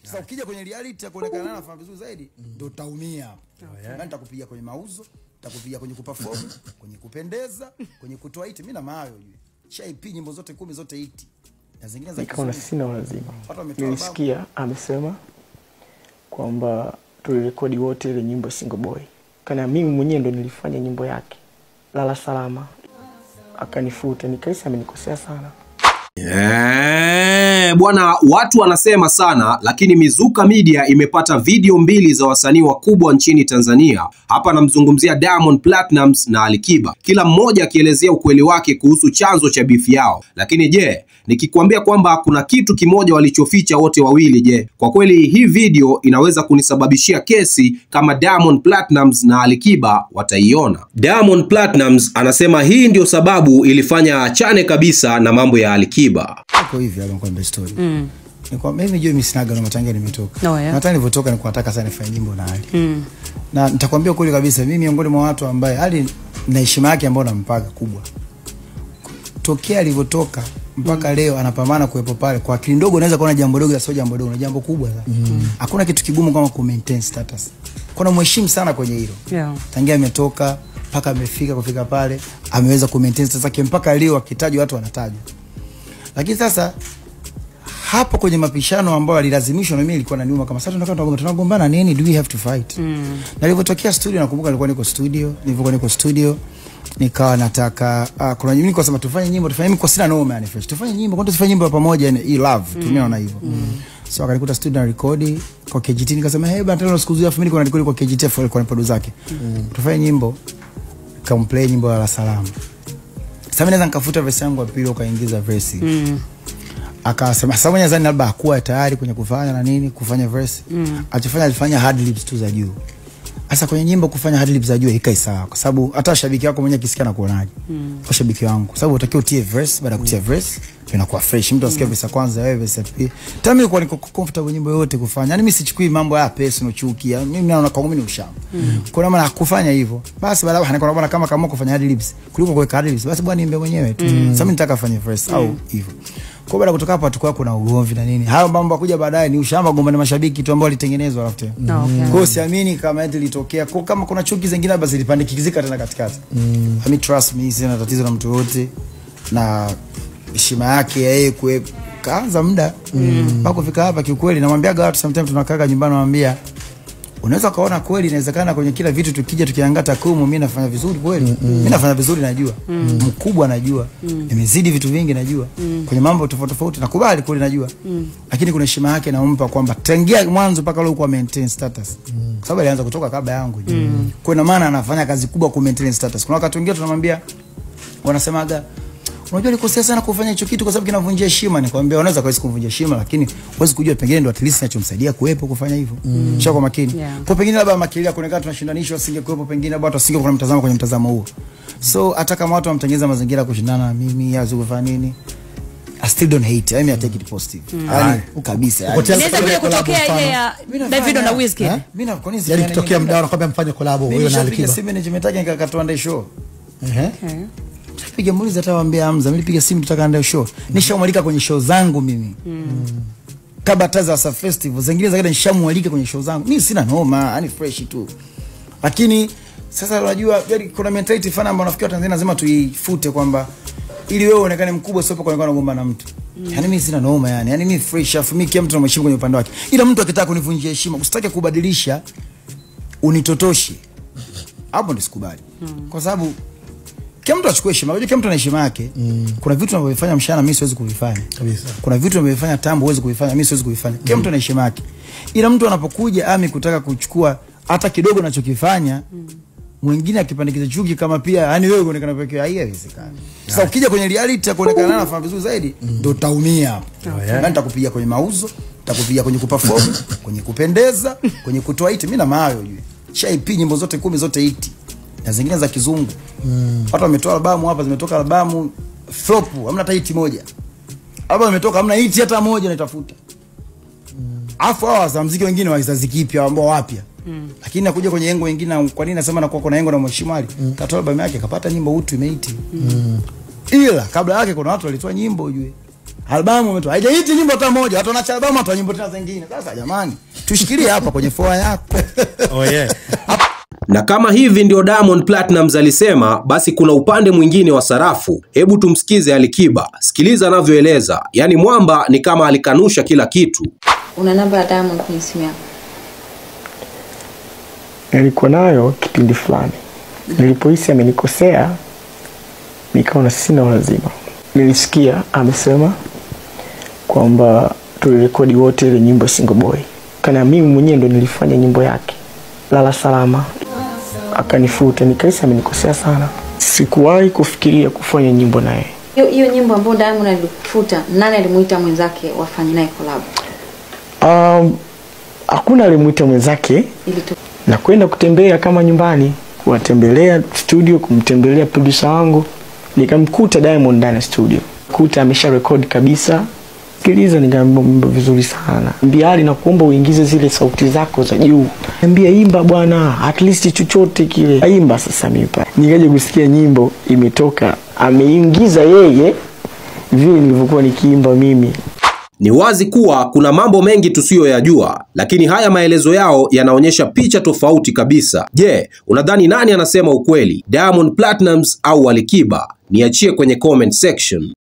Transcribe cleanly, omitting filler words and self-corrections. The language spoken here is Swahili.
Sasa ukija kwenye reality kuonekana anafanya vizuri zaidi ndio utaumia hapo. Na nitakupiga kwenye mauzo, nitakupiga kwenye kuperform, kwenye kupendeza, kwenye kutoa hiti. Mimi na mayo juu. Shaipi nyimbo zote 10 zote hiti. Na zingine za kama sina lazima. Nilisikia amesema kwamba tulirekodi wote ile nyimbo Single Boy. Kana mimi mwenyewe ndo nilifanya nyimbo yake Lala Salama. Akanifuta, nikaisi amenikosea sana. Bwana, watu wanasema sana, lakini Mizuka Media imepata video mbili za wasanii wakubwa nchini Tanzania. Hapa namzungumzia Diamond Platnumz na Alikiba, kila mmoja akielezea ukweli wake kuhusu chanzo cha beef yao. Lakini je, nikikwambia kwamba kuna kitu kimoja walichoficha wote wawili, je, kwa kweli hii video inaweza kunisababishia kesi kama Diamond Platnumz na Alikiba wataiona? Diamond Platnumz anasema hii ndio sababu ilifanya achane kabisa na mambo ya Alikiba. Kwa hivi anakuambia story. Ni kwa mimi juu mimi sinaga na matanga nimetoka. Na hata nilipotoka nilikuwa nataka sana nifanye nyimbo na Ali. Na nitakwambia kweli kabisa mimi miongoni mwa watu ambaye Ali na heshima yake ambayo nampaka kubwa. Tokea alivyotoka mpaka leo anapambana kuepo pale. Kwa akili ndogo unaweza kuona jambo dogo, sio jambo dogo, na jambo kubwa sana. Hakuna kitu kigumu kama ku maintain status. Kuna mheshimu sana kwenye hilo. Tangia ametoka mpaka amefika kufika pale, ameweza ku maintain status yake mpaka leo akitajwa watu wanatajwa. Lakini sasa hapo kwenye mapishano ambayo alilazimishwa na mimi ilikuwa na niuma kama sasa tunagombana nini, do we have to fight? Na nilipotokea studio nakumbuka nilikuwa niko studio nikawa nataka kuna nyimbo nikasema tufanye nyimbo mimi kwa sina noma yani fresh tufanye nyimbo kwa tufanye nyimbo pamoja hii love tumeona hivyo. So akanikuta studio na record kwa KGT nikasema hey bana tena siku zote mimi niko na record kwa KGT kwa producer zake tufanye nyimbo complain nyimbo ya Lala Salama. Sasa mimi naweza nikafuta verse yangu ya pili ukaingiza verse. Akasema sasa mwenye zani labda hakuwa tayari kwenye kufanya na nini kufanya verse. Alifanya hard lips tu za juu. Sasa kwenye nyimbo kufanya hard lips za juu ikai sawa kwa sababu hata shabiki wako mwenyewe akisikia na kuonaje. Kwa shabiki wangu kwa sababu utakiwa utie verse baada ya kutia verse inakuwa fresh. Mtu asikie verse kwanza wewe verse ya pili. Tami nilikuwa niko comfortable nyimbo yote kufanya. Yaani mimi sichukui mambo ya personal chuki. Mimi naona kwangu mimi ni ushamba. Kwa maana kufanya hivyo. Basi baada anakuwa bwana kama kufanya hard lips kuliko kuweka hard lips. Basi bwana niimbe mwenyewe tu. Sasa mimi nataka afanye verse au hivyo. Kwa baada kutoka hapo tukao kuna ugomvi na nini. Hayo mambo kuja baadaye ni ushamba gombana mashabiki tu ambao walitengenezwa alafu tena. Kwa hiyo siamini kama eti litokea. Kwa kama kuna chuki zingine basi zilipandikizika tena katikati. I mean trust me sina tatizo na mtu wote na heshima yake yeye kaanza muda mpaka kufika hapa kiukweli namwambiaga watu sometimes tunakaa nyumbani naambia unaweza kaona kweli inawezekana kwenye kila vitu tukija tukiangata kumu mimi nafanya vizuri kweli mimi nafanya vizuri najua mkubwa najua nimezidi vitu vingi najua kwenye mambo tofauti tofauti nakubali kweli najua lakini kuna heshima yake naompa kwamba tangia mwanzo mpaka leo kwa maintain status kwa sababu alianza kutoka kabla yangu kwa maana anafanya kazi kubwa ku maintain status. Kuna wakati wengine tunamwambia wanasemaga unajua nikosea sana kufanya hicho kitu kwa sababu kinavunjia heshima. Nikwambia unaweza kuweza kuvunjia heshima lakini huwezi kujua pengine ndo at least kinachomsaidia kuepo kufanya hivyo. Shaka kwa makini. Kwa pengine labda makili ya kuonekana tunashindanishwa asingekuepo pengine labda watu asingekuwa mtazamo kwenye mtazamo huo. So hata kama watu wamtengeneza mazingira kushindana na mimi yazi kufanya nini I still don't hate. I mean I take it positive. Yani kabisa. Inaweza kutokea ile ya David na Wizkid. Mimi na kwa nini yani kitokea mdao anakuambia mfanye collab wewe na Alikiba. Mimi management yake nikakatoa show. Piga muuliza atawaambia Hamza nilipiga simu tutaka ndio show. Nishamwalika kwenye show zangu mimi. Kabataza sa festival zingine zaidi nishamwalika kwenye show zangu. Mimi sina noma, yani fresh tu. Lakini sasa unajua kuna mentality fana ambayo nafikiri Tanzania lazima tuifute kwamba ili wewe uonekane mkubwa sio kwa kugomba na mtu. Yani mimi sina noma yani. Yani mimi fresh afu mimi kila mtu anamheshimu kwenye upande wake. Ila mtu akitaka kunivunjia heshima, usitake kubadilisha unitotoshe. Hapo ndio sikubali. Kwa sababu kila mtu achukue heshima. Unajua kila mtu ana heshima yake. Kuna vitu anavyofanya mshana mimi siwezi kuvifanya. Kabisa. Kuna vitu anavyofanya tambo huwezi kuvifanya mimi siwezi kuvifanya. Kila mtu ana heshima yake. Ila mtu anapokuja kutaka kuchukua hata kidogo anachokifanya mwingine akipandikiza chuki kama pia yani wewe unaonekana pekee haiwezekani. Sasa ukija kwenye reality kuonekana anafanya vizuri zaidi ndio utaumia hapo. Na nitakupiga kwenye mauzo, nitakupiga kwenye kuperform, kwenye kupendeza, kwenye kutoa hiti. Mimi na mayo juu. Shaipi nyimbo zote 10 zote hiti. Na zingine za kizungu. Watu wametoa albamu hapa zimetoka albamu flop, hamna hata hiti moja. Albamu imetoka hamna hiti hata moja nitafuta. Afu hawa za muziki wengine wa kizazi kipya ambao wapya. Lakini nakuja kwenye yengo wengine kwa nini nasema nakuwa kuna yengo na mheshimiwa Ali katoa albamu yake kapata nyimbo utu imeiti. Ila kabla yake kuna watu walitoa nyimbo ujue Albamu umetoa. Haijahiti nyimbo hata moja. Watu wanaacha albamu hata nyimbo tena zingine. Sasa jamani, tushikilie hapa kwenye foa yako. Oh yeah. Na kama hivi ndio Diamond Platnumz alisema, basi kuna upande mwingine wa sarafu. Hebu tumsikize Alikiba. Sikiliza anavyoeleza. Yaani mwamba ni kama alikanusha kila kitu. Una namba ya Diamond kwenye simu yako? Nilikuwa nayo kipindi fulani. Nilipohisi amenikosea, nikaona sina lazima. Nilisikia amesema kwamba tulirekodi wote ile nyimbo Single Boy. Kana mimi mwenyewe ndo nilifanya nyimbo yake Lala Salama. Akanifuta, nikahisi amenikosea sana. Sikuwahi kufikiria kufanya nyimbo naye. Hiyo nyimbo ambayo Diamond alifuta, nani alimuita mwenzake wafanye naye collab? Hakuna alimuita mwenzake. Na kwenda kutembea kama nyumbani, kuwatembelea studio, kumtembelea producer wangu, nikamkuta Diamond ndani ya studio. Kuta amesha record kabisa. Sikiliza, nikamwambia vizuri sana. Mbiali na kuomba uingize zile sauti zako za juu. Niambia imba bwana, at least chochote kile. Aimba sasa mipa. Nikaje kusikia nyimbo imetoka, ameingiza yeye vile nilivyokuwa nikiimba mimi. Ni wazi kuwa kuna mambo mengi tusiyoyajua, lakini haya maelezo yao yanaonyesha picha tofauti kabisa. Je, unadhani nani anasema ukweli? Diamond Platnumz au Alikiba? Niachie kwenye comment section.